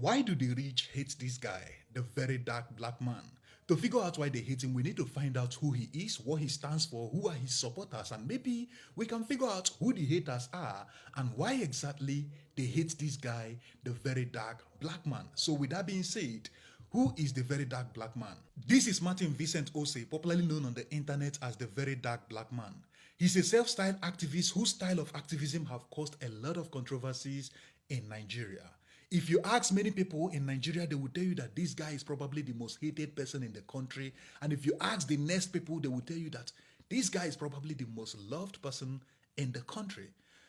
Why do the rich hate this guy, the very dark black man? To figure out why they hate him, we need to find out who he is, what he stands for, who are his supporters, and maybe we can figure out who the haters are and why exactly they hate this guy, the very dark black man. So with that being said, who is the very dark black man? This is Martin Vincent Ose, popularly known on the internet as the very dark black man. He's a self-styled activist whose style of activism have caused a lot of controversies in Nigeria. If you ask many people in Nigeria, they will tell you that this guy is probably the most hated person in the country. And if you ask the next people, they will tell you that this guy is probably the most loved person in the country.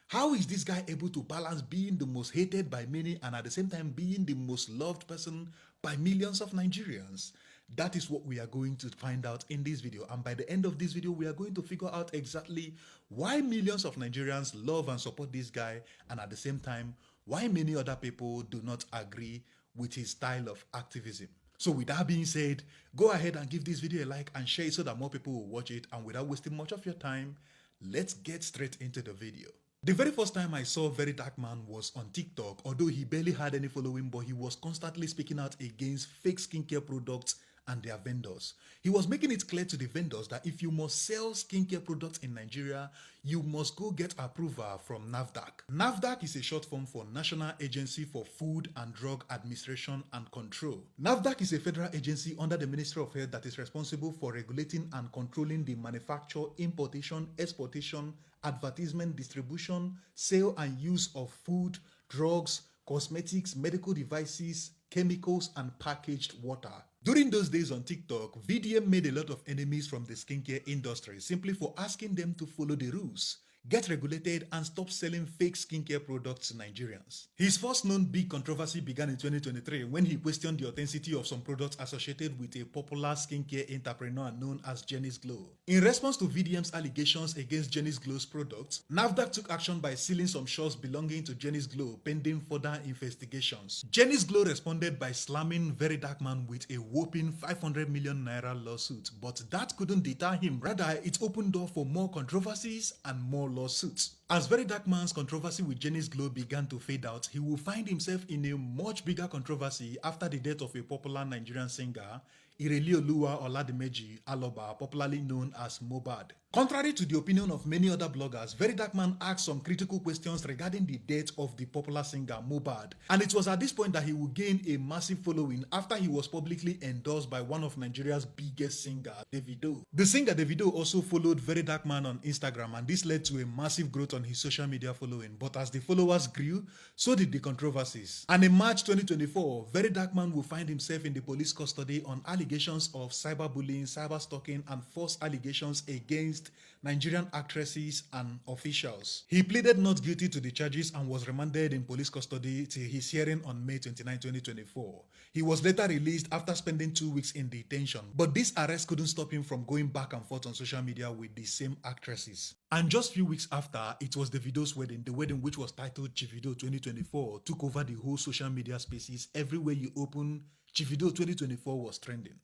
How is this guy able to balance being the most hated by many and at the same time being the most loved person by millions of Nigerians? That is what we are going to find out in this video. And by the end of this video, we are going to figure out exactly why millions of Nigerians love and support this guy, and at the same time, why many other people do not agree with his style of activism. So with that being said, go ahead and give this video a like and share it so that more people will watch it. And without wasting much of your time, let's get straight into the video. The very first time I saw Very Dark Man was on TikTok. Although he barely had any following, but he was constantly speaking out against fake skincare products and their vendors. He was making it clear to the vendors that if you must sell skincare products in Nigeria, you must go get approval from NAFDAC. NAFDAC is a short form for National Agency for Food and Drug Administration and Control. NAFDAC is a federal agency under the Ministry of Health that is responsible for regulating and controlling the manufacture, importation, exportation, advertisement, distribution, sale and use of food, drugs, cosmetics, medical devices, chemicals, and packaged water. During those days on TikTok, VDM made a lot of enemies from the skincare industry simply for asking them to follow the rules, get regulated, and stop selling fake skincare products to Nigerians. His first known big controversy began in 2023 when he questioned the authenticity of some products associated with a popular skincare entrepreneur known as Jenny's Glow. In response to VDM's allegations against Jenny's Glow's products, NAFDAC took action by sealing some shops belonging to Jenny's Glow pending further investigations. Jenny's Glow responded by slamming Very Dark Man with a whopping 500 million naira lawsuit, but that couldn't deter him. Rather, it opened door for more controversies and more lawsuits. As Very Dark Man's controversy with Jenny's Glow began to fade out, he will find himself in a much bigger controversy after the death of a popular Nigerian singer, Irelioluwa Oladimeji Aloba, popularly known as Mohbad. Contrary to the opinion of many other bloggers, Very Dark Man asked some critical questions regarding the death of the popular singer Mohbad, and it was at this point that he would gain a massive following after he was publicly endorsed by one of Nigeria's biggest singers, Davido. The singer Davido also followed Very Dark Man on Instagram, and this led to a massive growth on his social media following. But as the followers grew, so did the controversies. And in March 2024, Very Dark Man will find himself in the police custody on allegations of cyberbullying, cyberstalking, and false allegations against Nigerian actresses and officials. He pleaded not guilty to the charges and was remanded in police custody till his hearing on May 29, 2024. He was later released after spending 2 weeks in detention, but this arrest couldn't stop him from going back and forth on social media with the same actresses. And just few weeks after, it was Davido's wedding. The wedding, which was titled Chivido 2024, took over the whole social media spaces. Everywhere you open, Chivido 2024 was trending.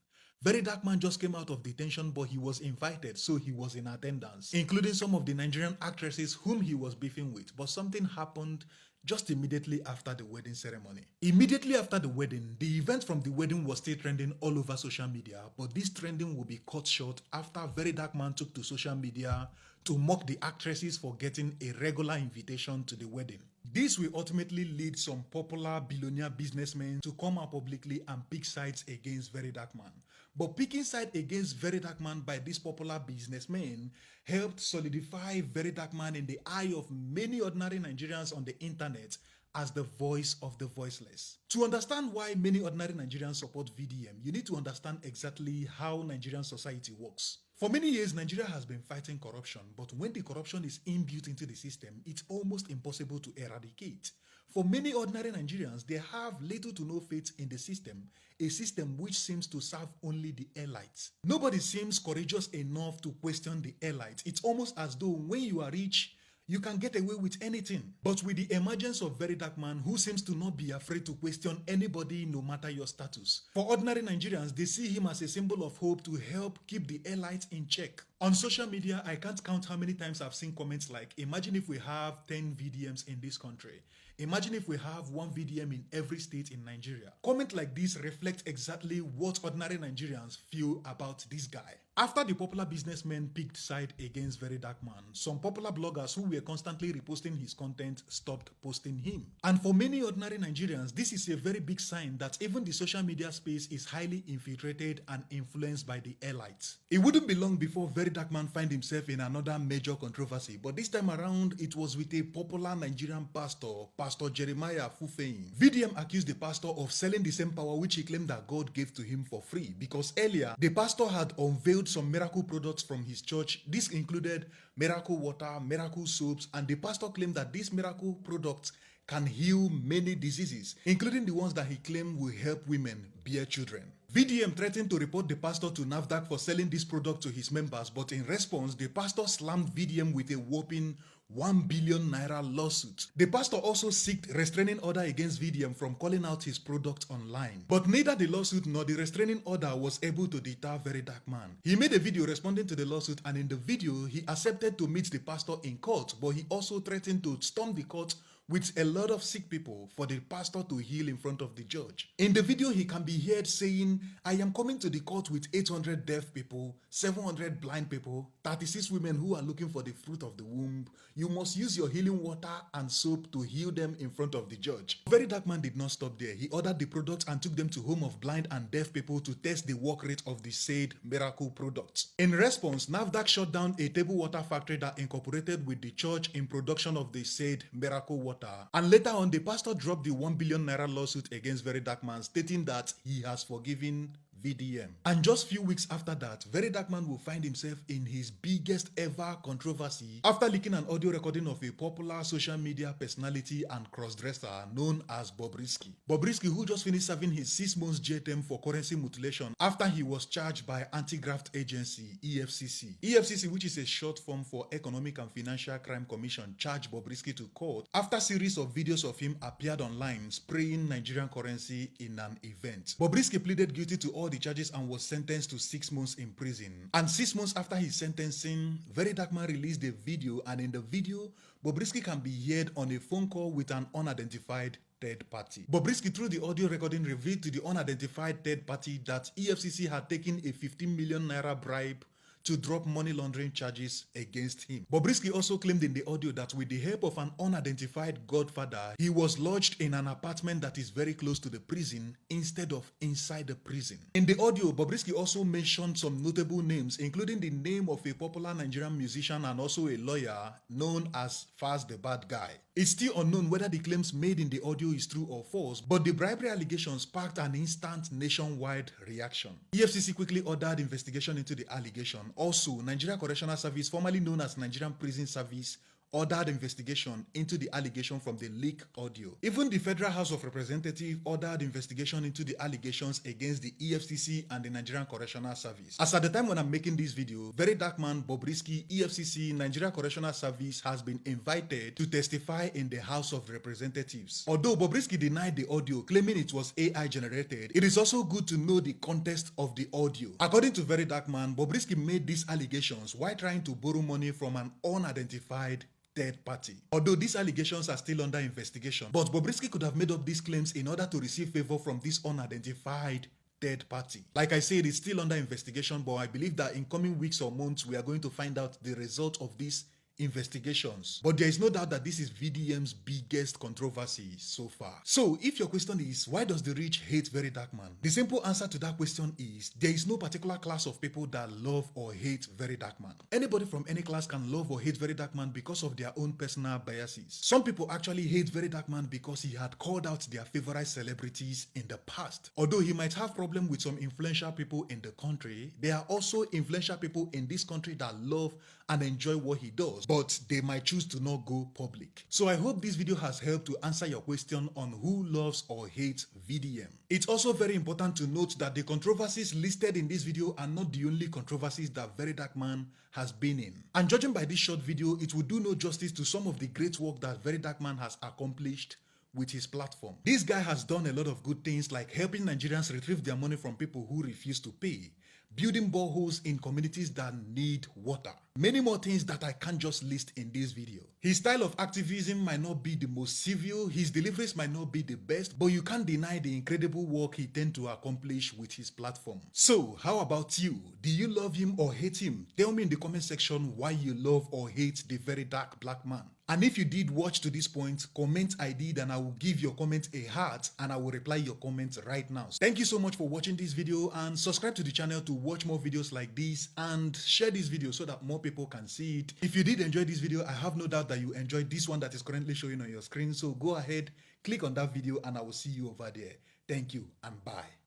Very Dark Man just came out of detention, but he was invited, so he was in attendance, including some of the Nigerian actresses whom he was beefing with. But something happened just immediately after the wedding ceremony. Immediately after the wedding, the event from the wedding was still trending all over social media, but this trending will be cut short after Very Dark Man took to social media to mock the actresses for getting a regular invitation to the wedding. This will ultimately lead some popular billionaire businessmen to come out publicly and pick sides against Very Dark Man. But picking side against Very Dark Man by these popular businessmen helped solidify Very Dark Man in the eye of many ordinary Nigerians on the internet as the voice of the voiceless. To understand why many ordinary Nigerians support VDM, you need to understand exactly how Nigerian society works. For many years, Nigeria has been fighting corruption, but when the corruption is inbuilt into the system, it's almost impossible to eradicate. For many ordinary Nigerians, they have little to no faith in the system, a system which seems to serve only the elites. Nobody seems courageous enough to question the elites. It's almost as though when you are rich, you can get away with anything. But with the emergence of Very Dark Man, who seems to not be afraid to question anybody no matter your status, for ordinary Nigerians, they see him as a symbol of hope to help keep the elites in check. On social media, I can't count how many times I've seen comments like, imagine if we have 10 VDMs in this country. Imagine if we have one VDM in every state in Nigeria. Comment like this reflect exactly what ordinary Nigerians feel about this guy. After the popular businessman picked side against Very Dark Man, some popular bloggers who were constantly reposting his content stopped posting him. And for many ordinary Nigerians, this is a very big sign that even the social media space is highly infiltrated and influenced by the elites. It wouldn't be long before Very Dark Man find himself in another major controversy, but this time around it was with a popular Nigerian pastor, Pastor Jeremiah Fufeyin. VDM accused the pastor of selling the same power which he claimed that God gave to him for free, because earlier the pastor had unveiled some miracle products from his church. This included miracle water, miracle soaps, and the pastor claimed that these miracle products can heal many diseases, including the ones that he claimed will help women bear children. VDM threatened to report the pastor to NAFDAC for selling this product to his members, but in response, the pastor slammed VDM with a whopping 1 billion naira lawsuit. The pastor also sought restraining order against VDM from calling out his product online. But neither the lawsuit nor the restraining order was able to deter Very Dark Man. He made a video responding to the lawsuit, and in the video, he accepted to meet the pastor in court, but he also threatened to storm the court with a lot of sick people for the pastor to heal in front of the judge. In the video, he can be heard saying, "I am coming to the court with 800 deaf people, 700 blind people, 36 women who are looking for the fruit of the womb. You must use your healing water and soap to heal them in front of the judge." Very Dark Man did not stop there. He ordered the products and took them to home of blind and deaf people to test the work rate of the said miracle products. In response, NAFDAC shut down a table water factory that incorporated with the church in production of the said miracle water. And later on, the pastor dropped the 1 billion naira lawsuit against Very Dark Man, stating that he has forgiven VDM. And just few weeks after that, Very Dark Man will find himself in his biggest ever controversy after leaking an audio recording of a popular social media personality and crossdresser known as Bobrisky. Bobrisky, who just finished serving his 6 months jail term for currency mutilation after he was charged by Anti-Graft Agency (EFCC). EFCC, which is a short form for Economic and Financial Crime Commission, charged Bobrisky to court after a series of videos of him appeared online spraying Nigerian currency in an event. Bobrisky pleaded guilty to all the charges and was sentenced to 6 months in prison. And 6 months after his sentencing, Very Dark Man released a video, and in the video, Bobrisky can be heard on a phone call with an unidentified third party. Bobrisky, through the audio recording, revealed to the unidentified third party that EFCC had taken a 15 million naira bribe to drop money laundering charges against him. Bobrisky also claimed in the audio that with the help of an unidentified godfather, he was lodged in an apartment that is very close to the prison instead of inside the prison. In the audio, Bobrisky also mentioned some notable names, including the name of a popular Nigerian musician and also a lawyer known as Faz the Bad Guy. It's still unknown whether the claims made in the audio is true or false, but the bribery allegations sparked an instant nationwide reaction. EFCC quickly ordered investigation into the allegation. Also, Nigeria Correctional Service, formerly known as Nigerian Prison Service, ordered investigation into the allegation from the leaked audio. Even the Federal House of Representatives ordered investigation into the allegations against the EFCC and the Nigerian Correctional Service. As at the time when I'm making this video, Very Dark Man, Bobrisky, EFCC, Nigeria Correctional Service has been invited to testify in the House of Representatives. Although Bobrisky denied the audio, claiming it was AI generated, it is also good to know the context of the audio. According to Very Dark Man, Bobrisky made these allegations while trying to borrow money from an unidentified third party. Although these allegations are still under investigation, but Bobrisky could have made up these claims in order to receive favor from this unidentified third party. Like I said, it's still under investigation, but I believe that in coming weeks or months, we are going to find out the result of these investigations. But there is no doubt that this is VDM's biggest controversy so far. So if your question is, why does the rich hate Very Dark Man? The simple answer to that question is, there is no particular class of people that love or hate Very Dark Man. Anybody from any class can love or hate Very Dark Man because of their own personal biases. Some people actually hate Very Dark Man because he had called out their favorite celebrities in the past. Although he might have problem with some influential people in the country, there are also influential people in this country that love and enjoy what he does, but they might choose to not go public. So I hope this video has helped to answer your question on who loves or hates VDM. It's also very important to note that the controversies listed in this video are not the only controversies that Very Dark Man has been in. And judging by this short video, it will do no justice to some of the great work that Very Dark Man has accomplished with his platform. This guy has done a lot of good things, like helping Nigerians retrieve their money from people who refuse to pay, building boreholes in communities that need water. Many more things that I can't just list in this video. His style of activism might not be the most civil, his deliveries might not be the best, but you can't deny the incredible work he tends to accomplish with his platform. So, how about you? Do you love him or hate him? Tell me in the comment section why you love or hate the very dark black man. And if you did watch to this point, comment I did and I will give your comment a heart and I will reply your comment right now. Thank you so much for watching this video and subscribe to the channel to watch more videos like this and share this video so that more people can see it. If you did enjoy this video, I have no doubt that you enjoyed this one that is currently showing on your screen. So go ahead, click on that video and I will see you over there. Thank you and bye.